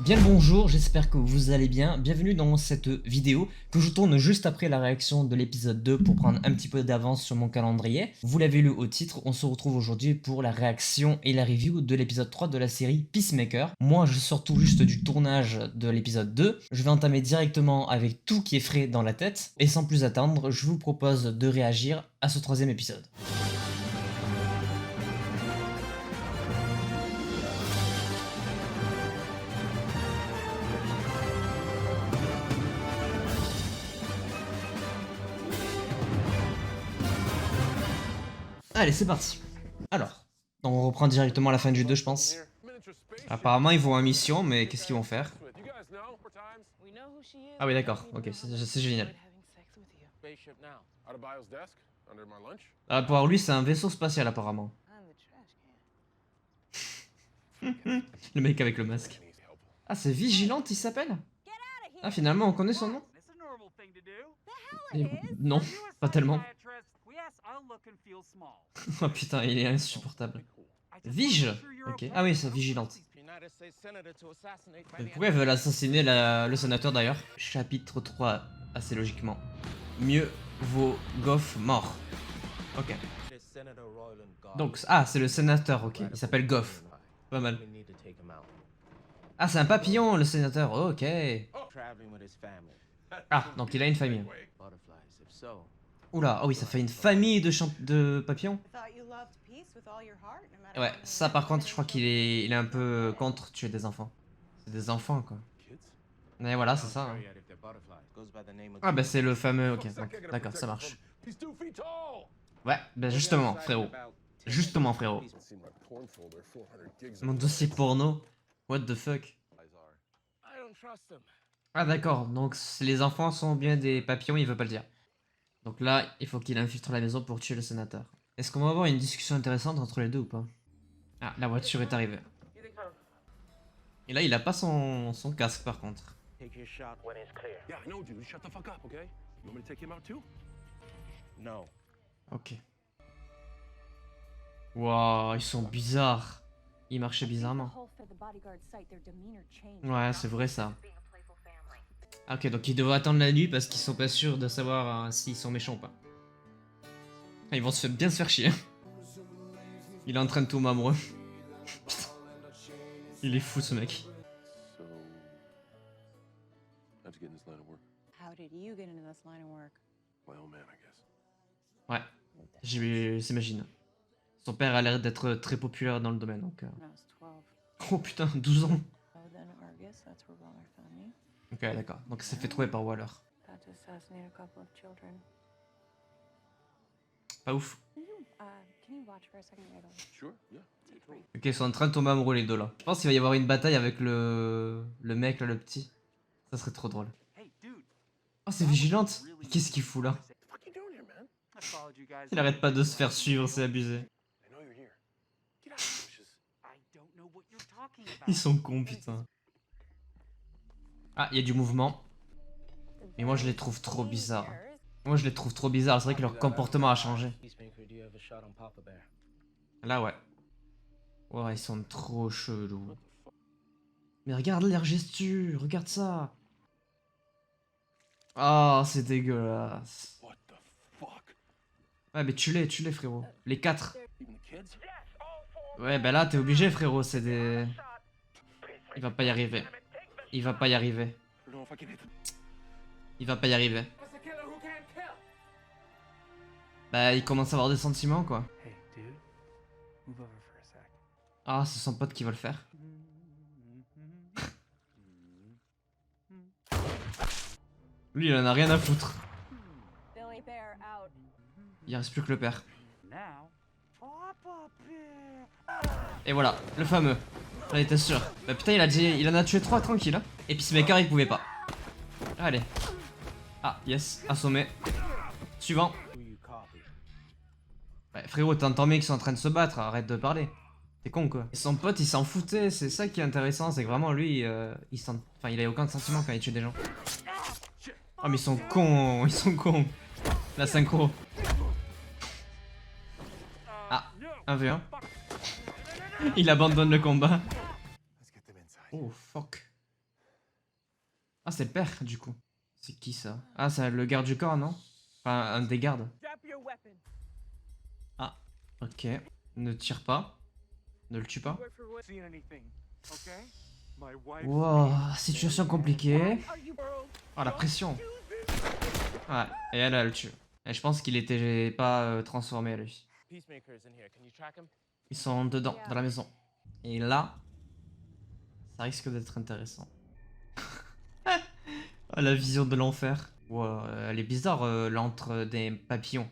Bien le bonjour, j'espère que vous allez bien. Bienvenue dans cette vidéo que je tourne juste après la réaction de l'épisode 2 pour prendre un petit peu d'avance sur mon calendrier. Vous l'avez lu au titre, on se retrouve aujourd'hui pour la réaction et la review de l'épisode 3 de la série Peacemaker. Moi, je sors tout juste du tournage de l'épisode 2. Je vais entamer directement avec tout qui est frais dans la tête. Et sans plus attendre, je vous propose de réagir à ce troisième épisode. Allez, c'est parti. Alors, donc on reprend directement à la fin du 2, je pense. Apparemment, ils vont en mission, mais qu'est-ce qu'ils vont faire? Ah oui, d'accord. Ok, c'est génial. Ah, pour lui, c'est un vaisseau spatial, apparemment. Le mec avec le masque. Ah, c'est Vigilante, il s'appelle? Ah, finalement, on connaît son nom? Non, pas tellement. Oh putain, il est insupportable. Vige? Ok. Ah oui, c'est Vigilante. Pourquoi ils veulent assassiner le sénateur d'ailleurs? Chapitre 3, assez logiquement. Mieux vaut Goff mort. Ok. Donc, ah, c'est le sénateur, ok. Il s'appelle Goff. Pas mal. Ah, c'est un papillon, le sénateur. Ok. Ah, donc il a une famille. Oula, oh oui, ça fait une famille de papillons. Ouais, ça par contre, je crois qu'il est un peu contre tuer des enfants. C'est des enfants, quoi. Et voilà, c'est ça. Hein. Ah bah c'est le fameux... Ok, d'accord, ça marche. Ouais, bah justement, frérot. Justement, frérot. Mon dossier porno. What the fuck. Ah d'accord, donc les enfants sont bien des papillons, il veut pas le dire. Donc là, il faut qu'il infiltre la maison pour tuer le sénateur. Est-ce qu'on va avoir une discussion intéressante entre les deux ou pas? Ah, la voiture est arrivée. Et là, il a pas son casque par contre. Ok. Waouh, ils sont bizarres. Ils marchaient bizarrement. Ouais, c'est vrai ça. Ah, ok, donc ils devraient attendre la nuit parce qu'ils sont pas sûrs de savoir s'ils sont méchants ou pas. Ah, ils vont bien se faire chier. Il est en train de tomber amoureux. Il est fou ce mec. Ouais, j'imagine. Son père a l'air d'être très populaire dans le domaine donc. Oh putain, 12 ans. Ok, d'accord. Donc il s'est fait trouver par Waller. Pas ouf. Ok, ils sont en train de tomber amoureux les deux là. Je pense qu'il va y avoir une bataille avec le mec là, le petit. Ça serait trop drôle. Oh, c'est Vigilante. Mais qu'est-ce qu'il fout là? Il arrête pas de se faire suivre, c'est abusé. Ils sont cons, putain. Ah, il y a du mouvement. Mais moi, je les trouve trop bizarres. Moi, je les trouve trop bizarres. C'est vrai que leur comportement a changé. Là, ouais. Ouais, ils sont trop chelous. Mais regarde leur gesture, regarde ça. Oh, c'est dégueulasse. Ouais, mais tue-les, frérot. Les 4. Ouais, bah là, t'es obligé, frérot. C'est des... Il va pas y arriver. Il va pas y arriver. Il va pas y arriver. Bah, il commence à avoir des sentiments, quoi. Ah, c'est son pote qui va le faire. Lui, il en a rien à foutre. Il reste plus que le père. Et voilà, le fameux. J'en étais sûr. Bah putain, il en a tué 3 tranquille. Hein. Et Peacemaker, il pouvait pas. Allez. Ah, yes, assommé. Suivant. Ouais, frérot, t'entends bien qu'ils sont en train de se battre, arrête de parler. T'es con quoi. Et son pote, il s'en foutait, c'est ça qui est intéressant, c'est que vraiment lui, il a aucun sentiment quand il tue des gens. Oh mais ils sont cons, ils sont cons. La synchro. Ah, 1v1. Il abandonne le combat. Oh fuck. Ah, c'est le père, du coup. C'est qui, ça? Ah, c'est le garde du corps, non? Enfin, un des gardes. Ah, ok. Ne tire pas. Ne le tue pas. Wow, situation compliquée. Oh, la pression. Ouais, et elle le tue. Et je pense qu'il était pas transformé, lui. Ils sont dedans, dans la maison. Et là, ça risque d'être intéressant. Oh, la vision de l'enfer. Wow, elle est bizarre, l'antre des papillons.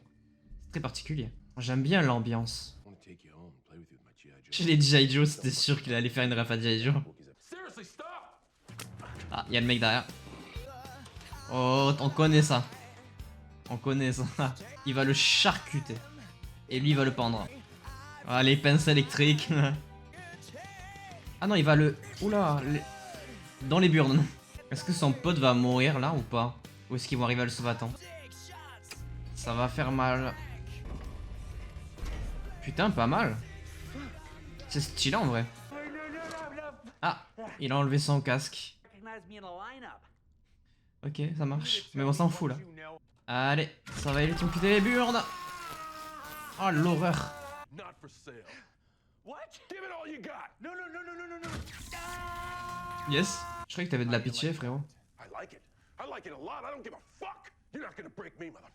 C'est très particulier. J'aime bien l'ambiance. Chez les G.I. Joe, c'était sûr qu'il allait faire une ref à G.I. Joe. Ah, il y a le mec derrière. Oh, on connaît ça. On connaît ça. Il va le charcuter. Et lui, il va le pendre. Ah, les pinces électriques. Ah non, il va le... Oula, dans les burnes. Est-ce que son pote va mourir là ou pas? Ou est-ce qu'ils vont arriver à le sauver à temps? Ça va faire mal. Putain, pas mal. C'est stylé en vrai. Ah, il a enlevé son casque. Ok, ça marche. Mais on s'en fout là. Allez, ça va électrocuter les burnes. Oh, l'horreur. Yes. Je croyais que t'avais de la pitié, frérot.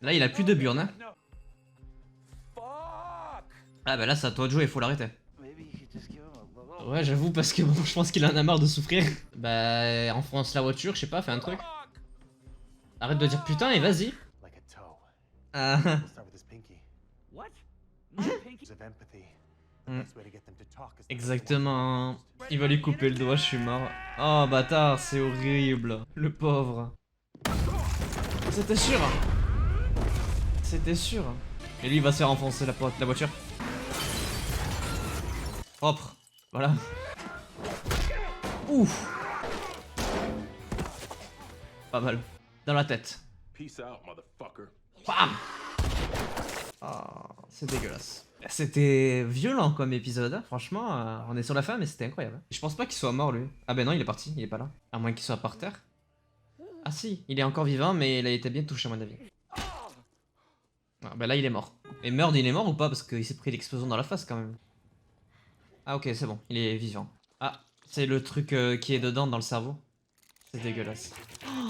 Là, il a plus de burnes. Hein. Ah bah là, c'est à toi de jouer, il faut l'arrêter. Ouais, j'avoue, parce que bon, je pense qu'il en a marre de souffrir. Bah, enfonce la voiture, je sais pas, fais un truc. Arrête de dire putain et vas-y. Ah. Exactement. Il va lui couper le doigt, je suis mort. Oh bâtard, c'est horrible. Le pauvre. C'était sûr. C'était sûr. Et lui, il va se faire enfoncer la voiture. Propre. Voilà. Ouf. Pas mal. Dans la tête. Bam. Ah, c'est dégueulasse. C'était violent comme épisode, hein. Franchement, on est sur la fin, mais c'était incroyable. Je pense pas qu'il soit mort lui. Ah ben non, il est parti, il est pas là. À moins qu'il soit par terre. Ah si, il est encore vivant, mais il a été bien touché à mon avis. Ah, ben là, il est mort. Et Murd, il est mort ou pas? Parce qu'il s'est pris l'explosion dans la face quand même. Ah ok, c'est bon, il est vivant. Ah, c'est le truc qui est dedans dans le cerveau. C'est dégueulasse.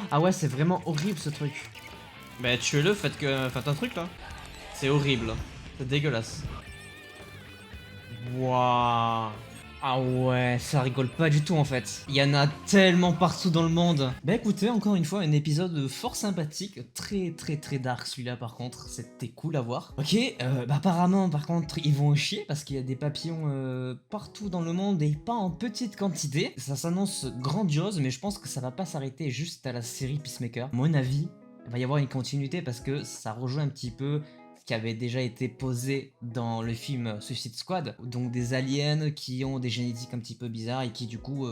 Ah ouais, c'est vraiment horrible ce truc. Bah tuez-le, faites un truc là. C'est horrible. C'est dégueulasse. Waouh. Ah ouais, ça rigole pas du tout en fait. Il y en a tellement partout dans le monde. Bah écoutez, encore une fois, un épisode fort sympathique. Très dark celui-là par contre. C'était cool à voir. Ok, bah apparemment par contre, ils vont chier parce qu'il y a des papillons partout dans le monde et pas en petite quantité. Ça s'annonce grandiose, mais je pense que ça va pas s'arrêter juste à la série Peacemaker. À mon avis, il va y avoir une continuité parce que ça rejoint un petit peu qui avait déjà été posé dans le film Suicide Squad, donc des aliens qui ont des génétiques un petit peu bizarres et qui du coup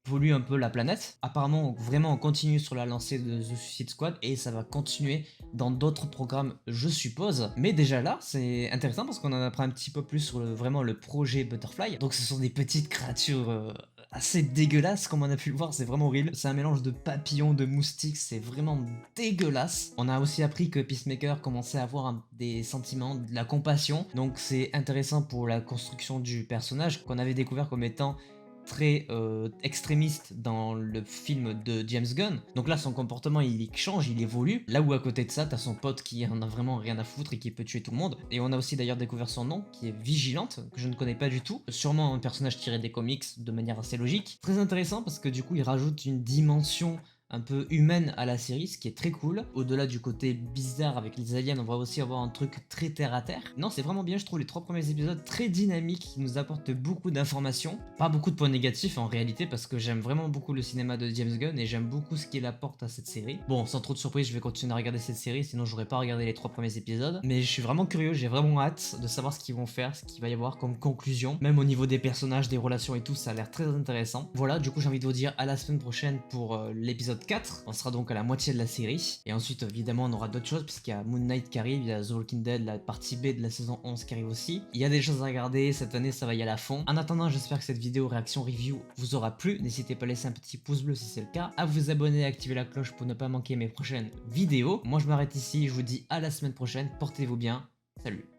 polluent un peu la planète. Apparemment, vraiment, on continue sur la lancée de The Suicide Squad et ça va continuer dans d'autres programmes, je suppose. Mais déjà là, c'est intéressant parce qu'on en apprend un petit peu plus sur vraiment le projet Butterfly. Donc ce sont des petites créatures assez dégueulasse comme on a pu le voir, c'est vraiment horrible. C'est un mélange de papillons, de moustiques, c'est vraiment dégueulasse. On a aussi appris que Peacemaker commençait à avoir des sentiments, de la compassion, donc c'est intéressant pour la construction du personnage qu'on avait découvert comme étant très extrémiste dans le film de James Gunn. Donc là, son comportement, il change, il évolue. Là où à côté de ça, t'as son pote qui en a vraiment rien à foutre et qui peut tuer tout le monde. Et on a aussi d'ailleurs découvert son nom, qui est Vigilante, que je ne connais pas du tout. Sûrement un personnage tiré des comics de manière assez logique. Très intéressant parce que du coup, il rajoute une dimension un peu humaine à la série, ce qui est très cool. Au-delà du côté bizarre avec les aliens, on va aussi avoir un truc très terre à terre. Non, c'est vraiment bien, je trouve les 3 premiers épisodes très dynamiques, qui nous apportent beaucoup d'informations. Pas beaucoup de points négatifs en réalité, parce que j'aime vraiment beaucoup le cinéma de James Gunn et j'aime beaucoup ce qu'il apporte à cette série. Bon, sans trop de surprise, je vais continuer à regarder cette série, sinon j'aurais pas regardé les 3 premiers épisodes. Mais je suis vraiment curieux, j'ai vraiment hâte de savoir ce qu'ils vont faire, ce qu'il va y avoir comme conclusion. Même au niveau des personnages, des relations et tout, ça a l'air très intéressant. Voilà, du coup j'ai envie de vous dire à la semaine prochaine pour l'épisode l'épisode 4. On sera donc à la moitié de la série. Et ensuite, évidemment, on aura d'autres choses, puisqu'il y a Moon Knight qui arrive, il y a The Walking Dead, la partie B de la saison 11 qui arrive aussi. Il y a des choses à regarder, cette année, ça va y aller à fond. En attendant, j'espère que cette vidéo réaction review vous aura plu. N'hésitez pas à laisser un petit pouce bleu si c'est le cas, à vous abonner et activer la cloche pour ne pas manquer mes prochaines vidéos. Moi, je m'arrête ici, je vous dis à la semaine prochaine, portez-vous bien, salut.